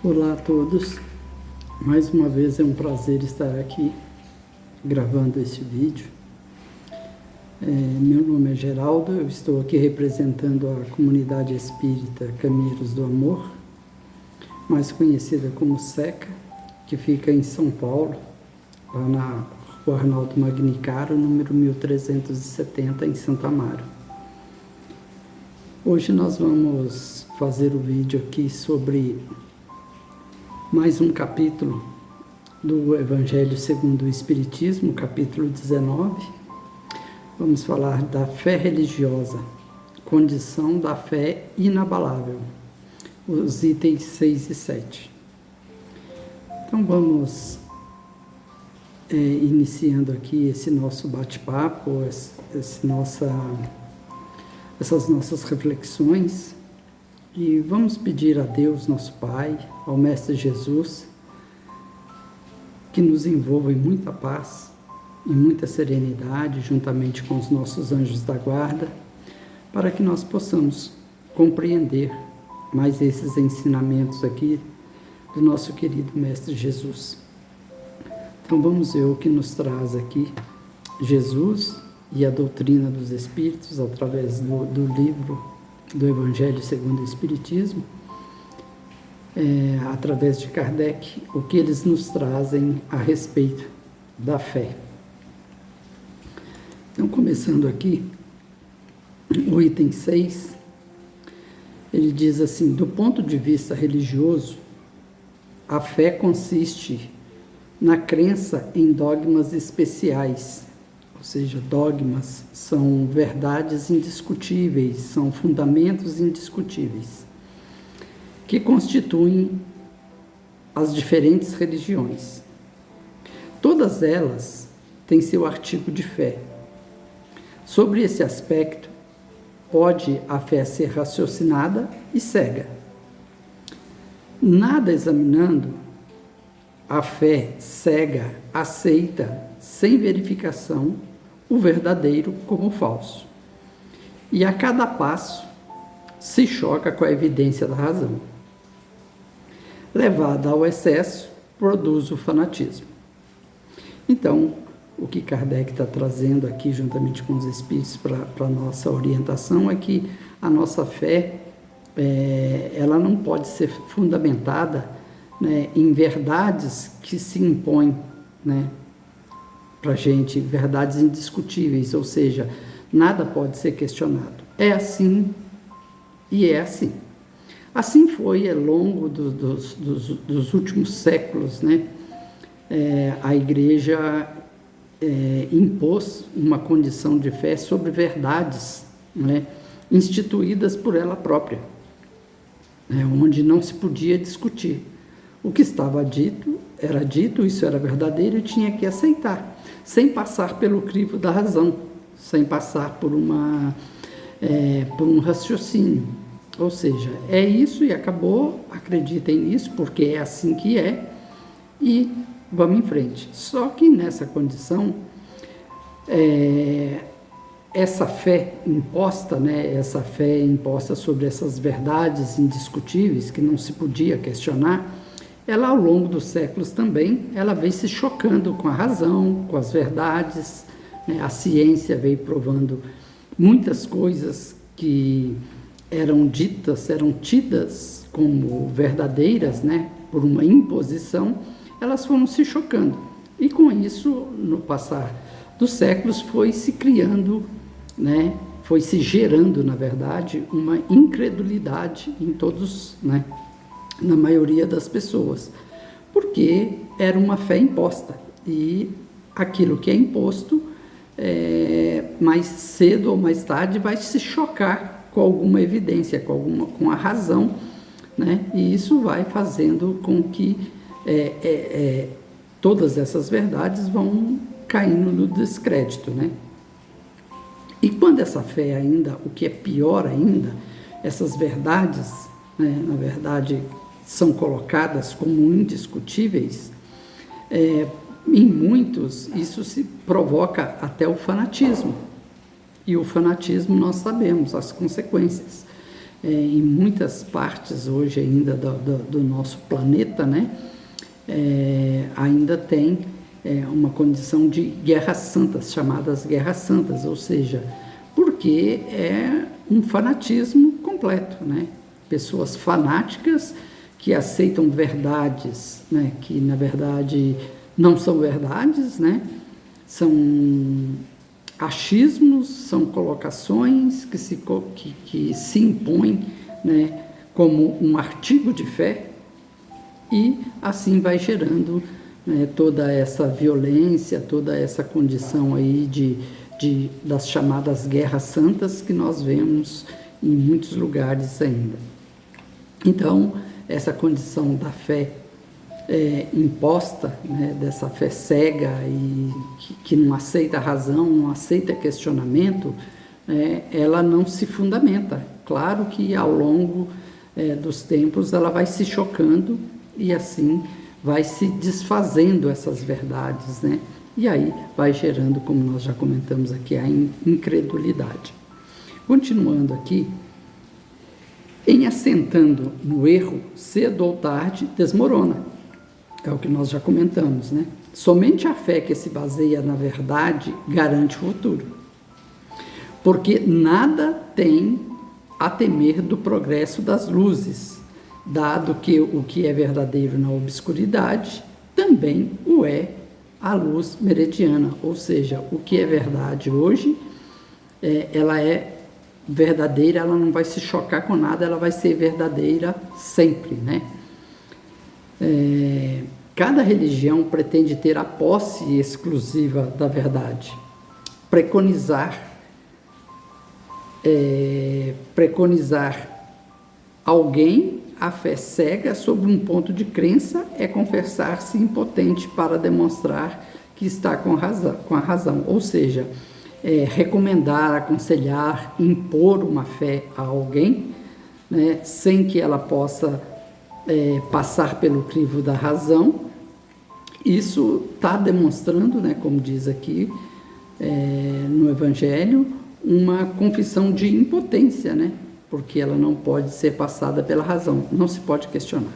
Olá a todos, mais uma vez é um prazer estar aqui gravando esse vídeo. Meu nome é Geraldo, eu estou aqui representando a comunidade espírita Caminheiros do Amor, mais conhecida como SECA, que fica em São Paulo, lá na Rua Arnaldo Magnicaro, número 1370, em Santo Amaro. Hoje nós vamos fazer o vídeo aqui sobre mais um capítulo do Evangelho segundo o Espiritismo, capítulo 19. Vamos falar da fé religiosa, condição da fé inabalável, os itens 6 e 7. Então vamos iniciando aqui esse nosso bate-papo, essas nossas reflexões. E vamos pedir a Deus, nosso Pai, ao Mestre Jesus, que nos envolva em muita paz, em muita serenidade, juntamente com os nossos anjos da guarda, para que nós possamos compreender mais esses ensinamentos aqui do nosso querido Mestre Jesus. Então vamos ver o que nos traz aqui Jesus e a doutrina dos Espíritos, através do livro do Evangelho segundo o Espiritismo, através de Kardec, o que eles nos trazem a respeito da fé. Então, começando aqui, o item 6, ele diz assim: do ponto de vista religioso, a fé consiste na crença em dogmas especiais. Ou seja, dogmas são verdades indiscutíveis, são fundamentos indiscutíveis, que constituem as diferentes religiões. Todas elas têm seu artigo de fé. Sobre esse aspecto, pode a fé ser raciocinada e cega. Nada examinando, a fé cega aceita, sem verificação, o verdadeiro como o falso. E a cada passo se choca com a evidência da razão. Levada ao excesso, produz o fanatismo. Então, o que Kardec está trazendo aqui, juntamente com os Espíritos, para a nossa orientação, é que a nossa fé, ela não pode ser fundamentada, né, em verdades que se impõem, né, para a gente, verdades indiscutíveis, ou seja, nada pode ser questionado. É assim e é assim. Assim foi ao longo dos últimos séculos, né? A Igreja impôs uma condição de fé sobre verdades, né, instituídas por ela própria, onde não se podia discutir. O que estava dito, isso era verdadeiro e tinha que aceitar, sem passar pelo crivo da razão, sem passar por um raciocínio. Ou seja, é isso e acabou, acreditem nisso, porque é assim que é, e vamos em frente. Só que nessa condição, essa fé imposta, né, essa fé imposta sobre essas verdades indiscutíveis, que não se podia questionar, ela, ao longo dos séculos também, ela vem se chocando com a razão, com as verdades, né? A ciência veio provando muitas coisas que eram tidas como verdadeiras, né, por uma imposição, elas foram se chocando. E com isso, no passar dos séculos, foi se criando, né, foi se gerando, na verdade, uma incredulidade em todos, né, na maioria das pessoas, porque era uma fé imposta, e aquilo que é imposto, mais cedo ou mais tarde, vai se chocar com alguma evidência, com a razão, né? E isso vai fazendo com que todas essas verdades vão caindo no descrédito, né? E quando essa fé ainda, o que é pior ainda, essas verdades, né, na verdade, são colocadas como indiscutíveis, em muitos isso se provoca até o fanatismo. E o fanatismo nós sabemos as consequências. em muitas partes hoje ainda do nosso planeta, né, ainda tem uma condição de guerras santas, chamadas guerras santas, ou seja, porque é um fanatismo completo, né? Pessoas fanáticas que aceitam verdades, né, que na verdade não são verdades, né? São achismos, são colocações que se impõem, né, como um artigo de fé, e assim vai gerando, né, toda essa violência, toda essa condição aí das chamadas guerras santas que nós vemos em muitos lugares ainda. Então, essa condição da fé imposta, né, dessa fé cega e que não aceita razão, não aceita questionamento, ela não se fundamenta. Claro que ao longo dos tempos ela vai se chocando e assim vai se desfazendo essas verdades, né? E aí vai gerando, como nós já comentamos aqui, a incredulidade. Continuando aqui, em assentando no erro, cedo ou tarde desmorona. É o que nós já comentamos, né? Somente a fé que se baseia na verdade garante o futuro. Porque nada tem a temer do progresso das luzes, dado que o que é verdadeiro na obscuridade também o é a luz meridiana, ou seja, o que é verdade hoje, ela é verdadeira, ela não vai se chocar com nada, ela vai ser verdadeira sempre, né? Cada religião pretende ter a posse exclusiva da verdade, preconizar alguém a fé cega sobre um ponto de crença é confessar-se impotente para demonstrar que está com a razão, ou seja, recomendar, aconselhar, impor uma fé a alguém, né, sem que ela possa passar pelo crivo da razão. Isso está demonstrando, né, como diz aqui no Evangelho, uma confissão de impotência, né? Porque ela não pode ser passada pela razão, não se pode questionar.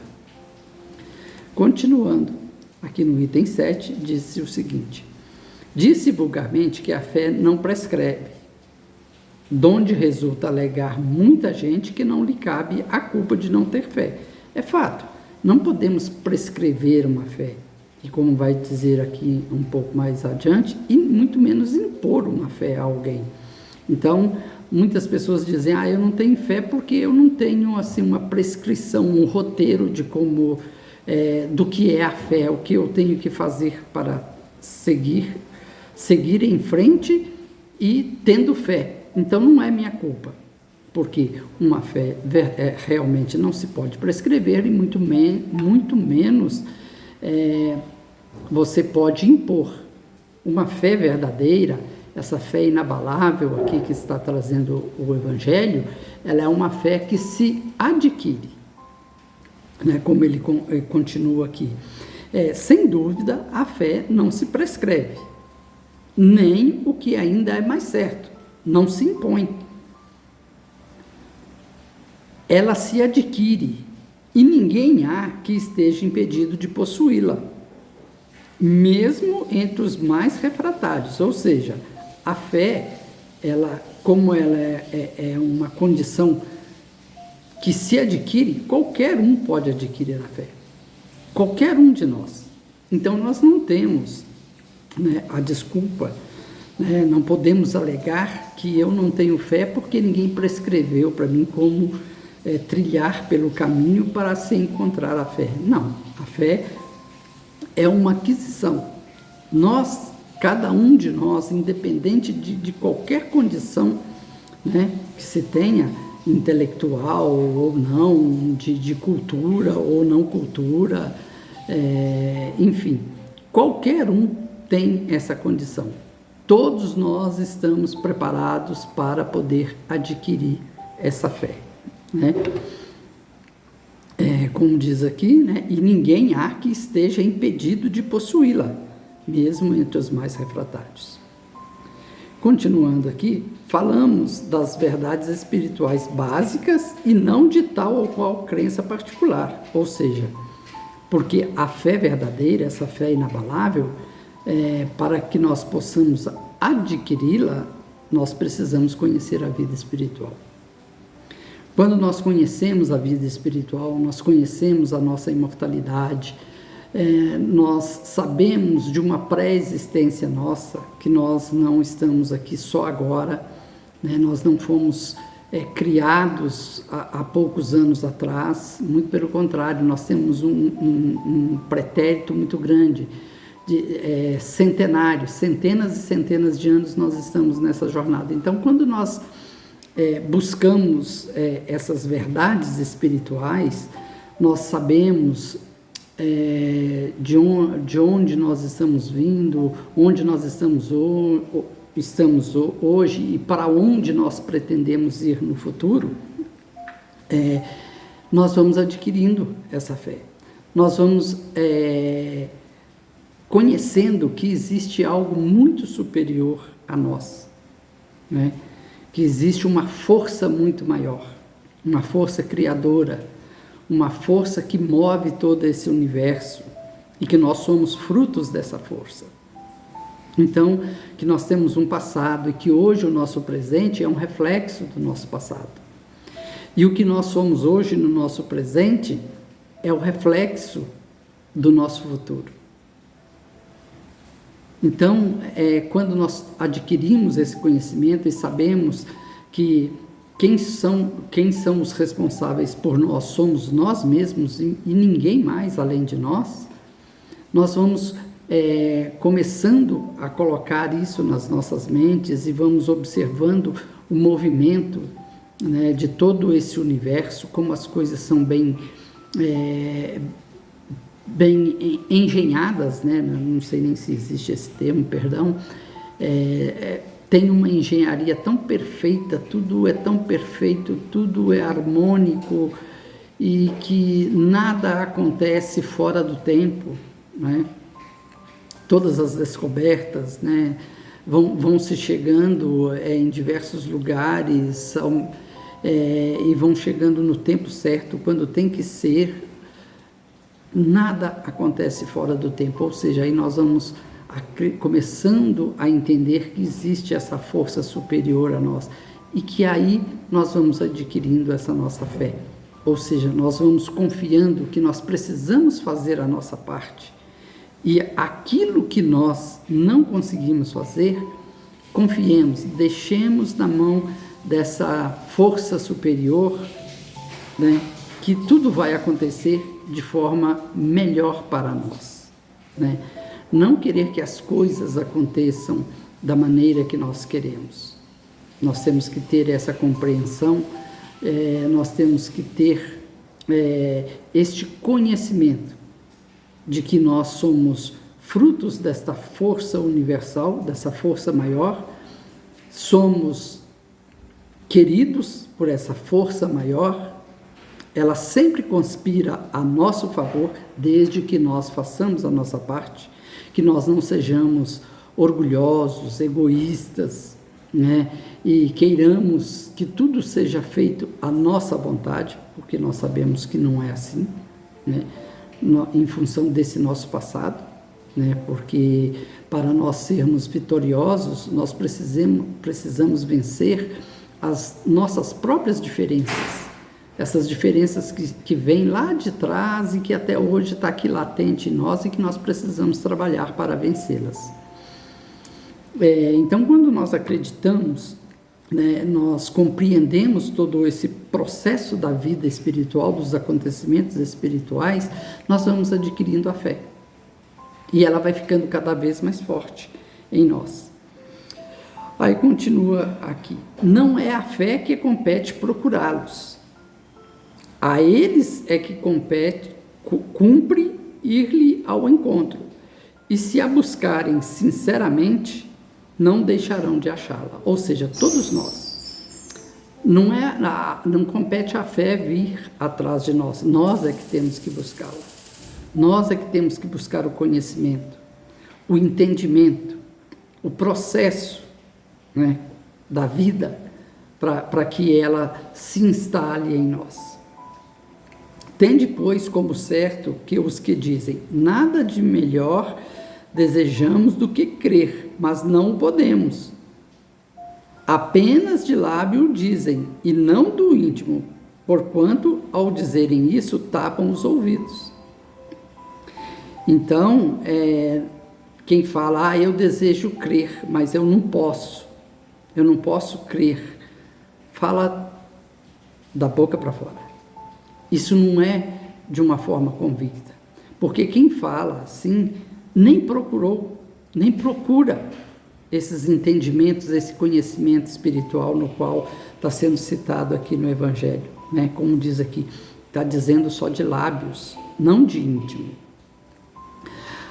Continuando, aqui no item 7, disse o seguinte: disse vulgarmente que a fé não prescreve, donde resulta alegar muita gente que não lhe cabe a culpa de não ter fé. É fato, não podemos prescrever uma fé, e como vai dizer aqui um pouco mais adiante, e muito menos impor uma fé a alguém. Então, muitas pessoas dizem, eu não tenho fé porque eu não tenho assim uma prescrição, um roteiro de como, do que é a fé, o que eu tenho que fazer para seguir em frente e tendo fé. Então não é minha culpa, porque uma fé realmente não se pode prescrever e muito menos você pode impor. Uma fé verdadeira, essa fé inabalável aqui que está trazendo o Evangelho, ela é uma fé que se adquire, né? Como ele continua aqui. Sem dúvida, a fé não se prescreve, nem o que ainda é mais certo, não se impõe. Ela se adquire e ninguém há que esteja impedido de possuí-la, mesmo entre os mais refratários, ou seja, a fé, como ela é uma condição que se adquire, qualquer um pode adquirir a fé. Qualquer um de nós. Então, nós não temos, né, a desculpa, né, não podemos alegar que eu não tenho fé porque ninguém prescreveu para mim como trilhar pelo caminho para se encontrar a fé. Não, a fé é uma aquisição. Cada um de nós, independente de qualquer condição, né, que se tenha, intelectual ou não, de cultura ou não cultura, enfim, qualquer um tem essa condição. Todos nós estamos preparados para poder adquirir essa fé, né? Como diz aqui, né, e ninguém há que esteja impedido de possuí-la, mesmo entre os mais refratários. Continuando aqui, falamos das verdades espirituais básicas e não de tal ou qual crença particular, ou seja, porque a fé verdadeira, essa fé inabalável, para que nós possamos adquiri-la, nós precisamos conhecer a vida espiritual. Quando nós conhecemos a vida espiritual, nós conhecemos a nossa imortalidade, nós sabemos de uma pré-existência nossa, que nós não estamos aqui só agora, né? Nós não fomos criados há poucos anos atrás, muito pelo contrário, nós temos um pretérito muito grande, centenários, centenas e centenas de anos nós estamos nessa jornada. Então, quando nós buscamos essas verdades espirituais, nós sabemos de onde nós estamos vindo, onde nós estamos hoje e para onde nós pretendemos ir no futuro, nós vamos adquirindo essa fé. Nós vamos conhecendo que existe algo muito superior a nós, né? Que existe uma força muito maior, uma força criadora, uma força que move todo esse universo e que nós somos frutos dessa força. Então, que nós temos um passado e que hoje o nosso presente é um reflexo do nosso passado. E o que nós somos hoje no nosso presente é o reflexo do nosso futuro. Então, quando nós adquirimos esse conhecimento e sabemos que quem são os responsáveis por nós somos nós mesmos e ninguém mais além de nós, nós vamos começando a colocar isso nas nossas mentes e vamos observando o movimento, né, de todo esse universo, como as coisas são bem engenhadas, né? Não sei nem se existe esse termo, perdão, tem uma engenharia tão perfeita, tudo é tão perfeito, tudo é harmônico e que nada acontece fora do tempo, né? Todas as descobertas, né, vão se chegando em diversos lugares e vão chegando no tempo certo, quando tem que ser. Nada acontece fora do tempo, ou seja, aí nós vamos começando a entender que existe essa força superior a nós e que aí nós vamos adquirindo essa nossa fé, ou seja, nós vamos confiando que nós precisamos fazer a nossa parte e aquilo que nós não conseguimos fazer, confiemos, deixemos na mão dessa força superior, né, que tudo vai acontecer de forma melhor para nós, né? Não querer que as coisas aconteçam da maneira que nós queremos. Nós temos que ter essa compreensão, nós temos que ter este conhecimento de que nós somos frutos desta força universal, dessa força maior, somos queridos por essa força maior. Ela sempre conspira a nosso favor, desde que nós façamos a nossa parte, que nós não sejamos orgulhosos, egoístas, né? E queiramos que tudo seja feito à nossa vontade, porque nós sabemos que não é assim, né? Em função desse nosso passado, né? Porque para nós sermos vitoriosos, nós precisamos vencer as nossas próprias diferenças. Essas diferenças que vêm lá de trás e que até hoje está aqui latente em nós e que nós precisamos trabalhar para vencê-las. Então, quando nós acreditamos, né, nós compreendemos todo esse processo da vida espiritual, dos acontecimentos espirituais, nós vamos adquirindo a fé. E ela vai ficando cada vez mais forte em nós. Aí continua aqui. Não é a fé que compete procurá-los. A eles é que cumpre ir-lhe ao encontro, e se a buscarem sinceramente, não deixarão de achá-la. Ou seja, todos nós. Não compete à fé vir atrás de nós, nós é que temos que buscá-la. Nós é que temos que buscar o conhecimento, o entendimento, o processo, né, da vida, para que ela se instale em nós. Tende, pois, como certo que os que dizem, nada de melhor desejamos do que crer, mas não podemos. Apenas de lábio dizem, e não do íntimo, porquanto, ao dizerem isso, tapam os ouvidos. Então, quem fala, eu desejo crer, mas eu não posso crer, fala da boca para fora. Isso não é de uma forma convicta, porque quem fala assim nem procura esses entendimentos, esse conhecimento espiritual no qual está sendo citado aqui no Evangelho, né? Como diz aqui, está dizendo só de lábios, não de íntimo.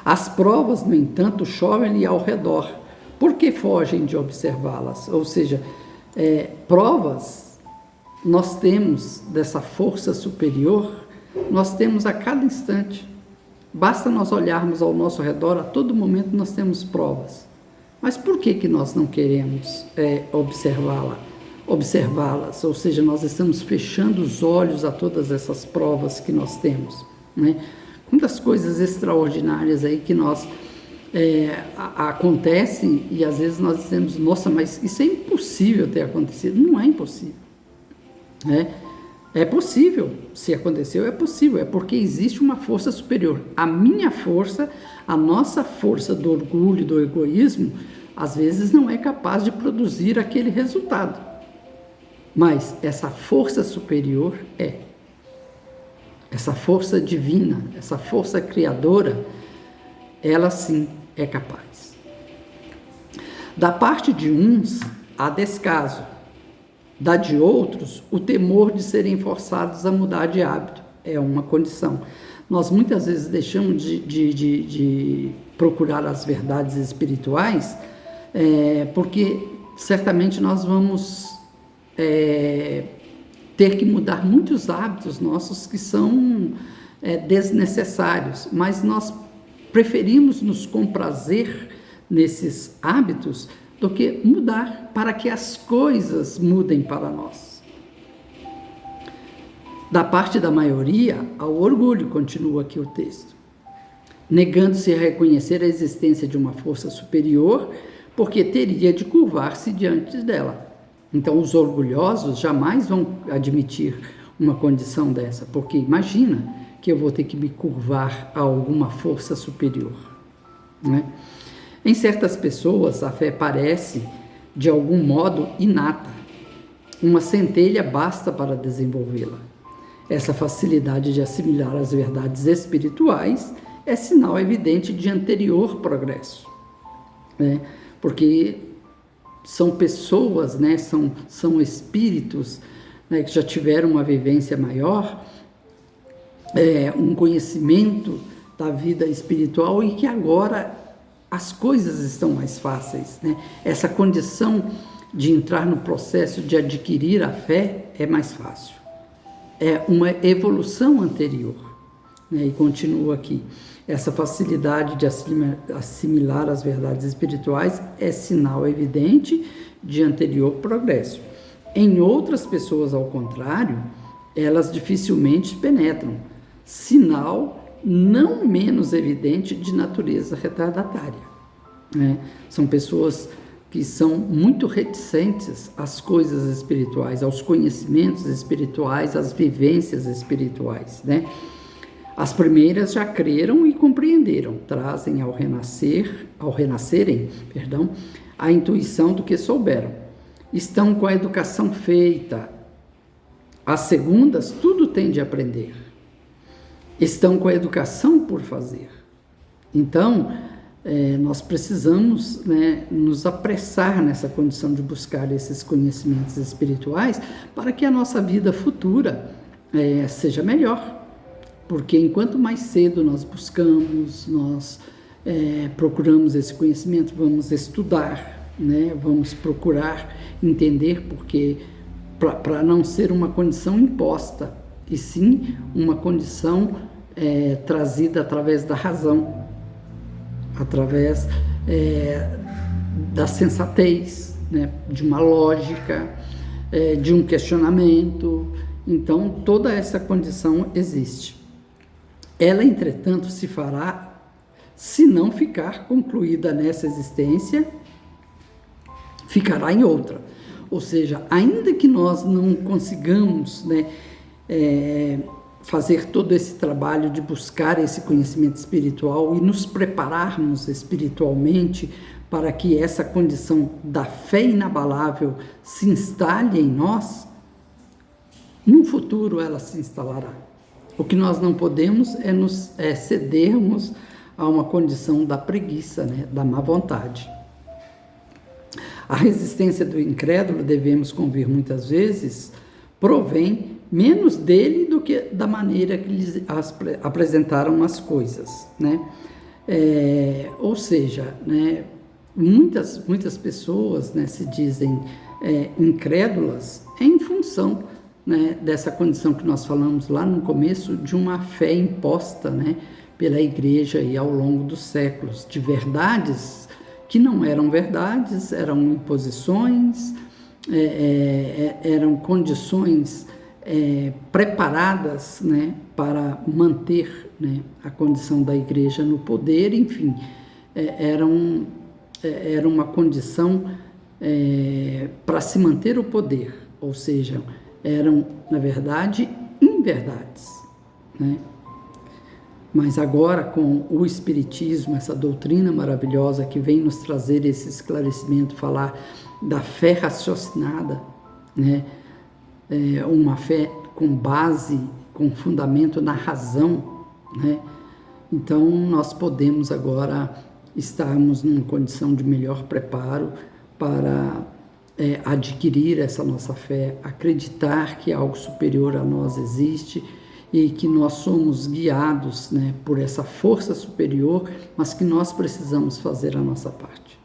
As provas, no entanto, chovem-lhe ao redor, porque fogem de observá-las. Ou seja, provas nós temos dessa força superior, nós temos a cada instante. Basta nós olharmos ao nosso redor, a todo momento nós temos provas. Mas por que nós não queremos observá-las? Ou seja, nós estamos fechando os olhos a todas essas provas que nós temos, né? Muitas coisas extraordinárias aí que acontecem e às vezes nós dizemos, nossa, mas isso é impossível ter acontecido. Não é impossível. É possível, se aconteceu é possível, é porque existe uma força superior. A minha força, a nossa força do orgulho, do egoísmo, às vezes não é capaz de produzir aquele resultado. Mas essa força superior essa força divina, essa força criadora, ela sim é capaz. Da parte de uns, há descaso. Da de outros, o temor de serem forçados a mudar de hábito. É uma condição. Nós muitas vezes deixamos de procurar as verdades espirituais, porque certamente nós vamos ter que mudar muitos hábitos nossos que são desnecessários, mas nós preferimos nos comprazer nesses hábitos do que mudar, para que as coisas mudem para nós. Da parte da maioria, ao orgulho, continua aqui o texto, negando-se a reconhecer a existência de uma força superior, porque teria de curvar-se diante dela. Então, os orgulhosos jamais vão admitir uma condição dessa, porque imagina que eu vou ter que me curvar a alguma força superior, né? Em certas pessoas, a fé parece, de algum modo, inata. Uma centelha basta para desenvolvê-la. Essa facilidade de assimilar as verdades espirituais é sinal evidente de anterior progresso, né? Porque são pessoas, né? São espíritos, né? Que já tiveram uma vivência maior, um conhecimento da vida espiritual e que agora as coisas estão mais fáceis, né? Essa condição de entrar no processo de adquirir a fé é mais fácil. É uma evolução anterior, né? E continua aqui. Essa facilidade de assimilar as verdades espirituais é sinal evidente de anterior progresso. Em outras pessoas, ao contrário, elas dificilmente penetram, sinal não menos evidente de natureza retardatária, né? São pessoas que são muito reticentes às coisas espirituais, aos conhecimentos espirituais, às vivências espirituais, né? As primeiras já creram e compreenderam, trazem ao renascerem, a intuição do que souberam. Estão com a educação feita. As segundas tudo têm de aprender. Estão com a educação por fazer. Então, nós precisamos, né, nos apressar nessa condição de buscar esses conhecimentos espirituais para que a nossa vida futura seja melhor. Porque enquanto mais cedo nós buscamos, nós procuramos esse conhecimento, vamos estudar, né, vamos procurar entender, porque para não ser uma condição imposta, e sim uma condição trazida através da razão, através da sensatez, né, de uma lógica, de um questionamento. Então, toda essa condição existe. Ela, entretanto, se fará se não ficar concluída nessa existência, ficará em outra. Ou seja, ainda que nós não consigamos, né, fazer todo esse trabalho de buscar esse conhecimento espiritual e nos prepararmos espiritualmente para que essa condição da fé inabalável se instale em nós, no futuro ela se instalará. O que nós não podemos é cedermos a uma condição da preguiça, né, da má vontade. A resistência do incrédulo, devemos convir muitas vezes, provém menos dele do que da maneira que eles apresentaram as coisas, né? Ou seja, né, muitas pessoas, né, se dizem incrédulas em função, né, dessa condição que nós falamos lá no começo, de uma fé imposta, né, pela igreja e ao longo dos séculos, de verdades que não eram verdades, eram imposições, eram condições preparadas, né, para manter, né, a condição da igreja no poder. Enfim, era uma condição para se manter o poder, ou seja, eram, na verdade, inverdades, né? Mas agora, com o Espiritismo, essa doutrina maravilhosa que vem nos trazer esse esclarecimento, falar da fé raciocinada, né? Uma fé com base, com fundamento na razão, né? Então, nós podemos agora estarmos numa condição de melhor preparo para adquirir essa nossa fé, acreditar que algo superior a nós existe e que nós somos guiados, né, por essa força superior, mas que nós precisamos fazer a nossa parte.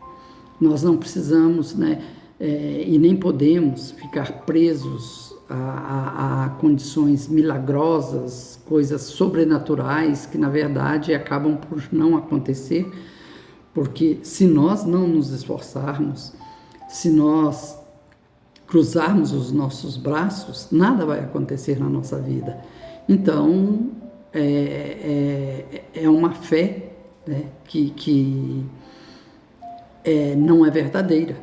Nós não precisamos, né, e nem podemos ficar presos a condições milagrosas, coisas sobrenaturais que, na verdade, acabam por não acontecer, porque se nós não nos esforçarmos, se nós cruzarmos os nossos braços, nada vai acontecer na nossa vida. Então, é uma fé, né, que não é verdadeira.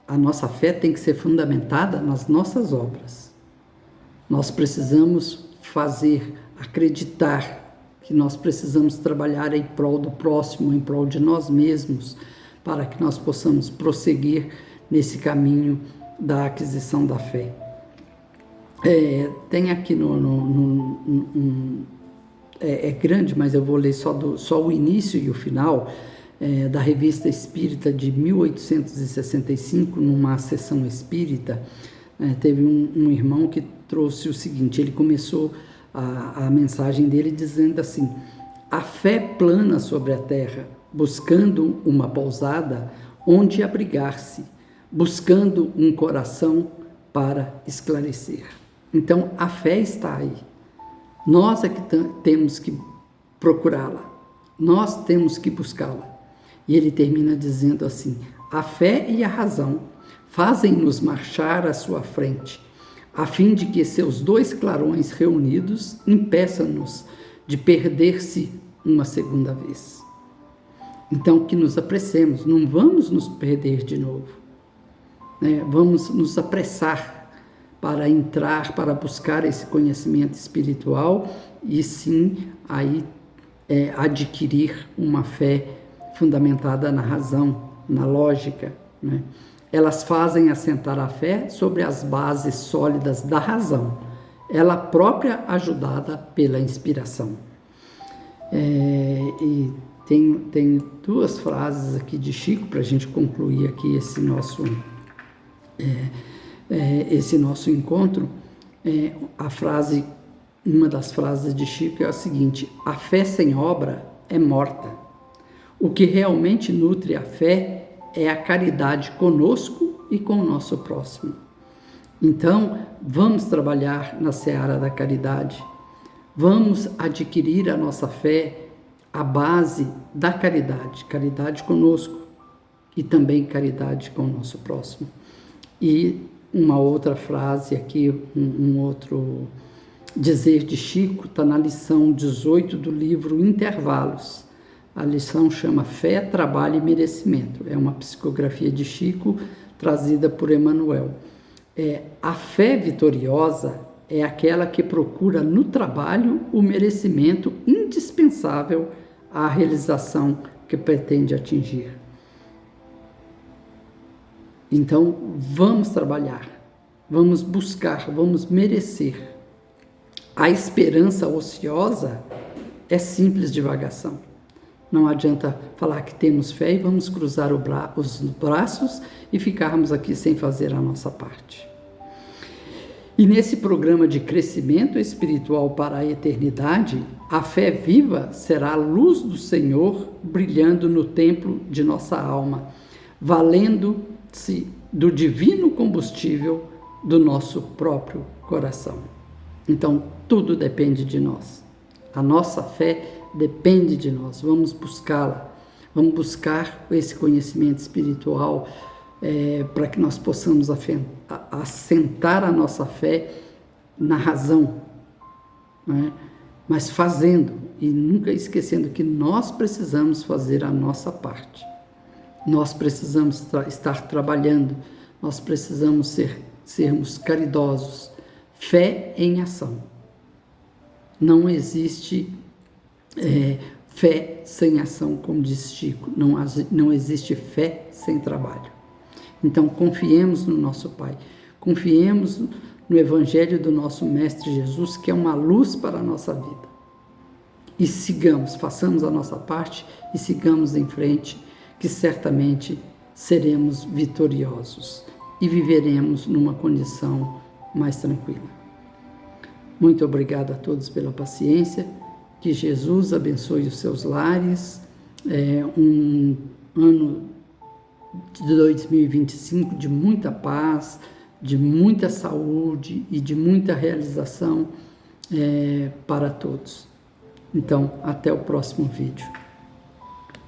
A nossa fé tem que ser fundamentada nas nossas obras. Nós precisamos acreditar que nós precisamos trabalhar em prol do próximo, em prol de nós mesmos, para que nós possamos prosseguir nesse caminho da aquisição da fé. Tem aqui é grande, mas eu vou ler só o início e o final, da Revista Espírita de 1865, numa sessão espírita. Teve um irmão que trouxe o seguinte, ele começou a mensagem dele dizendo assim: a fé plana sobre a terra, buscando uma pousada onde abrigar-se, buscando um coração para esclarecer. Então, a fé está aí. Nós é que temos que procurá-la. Nós temos que buscá-la. E ele termina dizendo assim: a fé e a razão fazem-nos marchar à sua frente, a fim de que seus dois clarões reunidos impeçam-nos de perder-se uma segunda vez. Então, que nos apressemos, não vamos nos perder de novo, né? Vamos nos apressar para entrar, para buscar esse conhecimento espiritual e sim aí adquirir uma fé fundamentada na razão, na lógica, né? Elas fazem assentar a fé sobre as bases sólidas da razão, ela própria ajudada pela inspiração. E tem duas frases aqui de Chico para a gente concluir aqui esse nosso encontro. Uma das frases de Chico é a seguinte: a fé sem obra é morta. O que realmente nutre a fé é a caridade conosco e com o nosso próximo. Então, vamos trabalhar na seara da caridade, vamos adquirir a nossa fé à base da caridade, caridade conosco, e também caridade com o nosso próximo. E uma outra frase aqui, um outro dizer de Chico, está na lição 18 do livro Intervalos. A lição chama Fé, Trabalho e Merecimento. É uma psicografia de Chico trazida por Emmanuel. A fé vitoriosa é aquela que procura no trabalho o merecimento indispensável à realização que pretende atingir. Então, vamos trabalhar, vamos buscar, vamos merecer. A esperança ociosa é simples divagação. Não adianta falar que temos fé e vamos cruzar os braços e ficarmos aqui sem fazer a nossa parte. E nesse programa de crescimento espiritual para a eternidade, a fé viva será a luz do Senhor brilhando no templo de nossa alma, valendo-se do divino combustível do nosso próprio coração. Então, tudo depende de nós. A nossa fé depende de nós. Vamos buscá-la. Vamos buscar esse conhecimento espiritual para que nós possamos assentar a nossa fé na razão, né? Mas fazendo e nunca esquecendo que nós precisamos fazer a nossa parte. Nós precisamos estar trabalhando, nós precisamos sermos caridosos. Fé em ação. Não existe fé sem ação, como diz Chico. Não existe fé sem trabalho. Então, confiemos no nosso Pai. Confiemos no Evangelho do nosso Mestre Jesus, que é uma luz para a nossa vida. E sigamos, façamos a nossa parte e sigamos em frente, que certamente seremos vitoriosos e viveremos numa condição mais tranquila. Muito obrigado a todos pela paciência, que Jesus abençoe os seus lares, um ano de 2025 de muita paz, de muita saúde e de muita realização para todos. Então, até o próximo vídeo.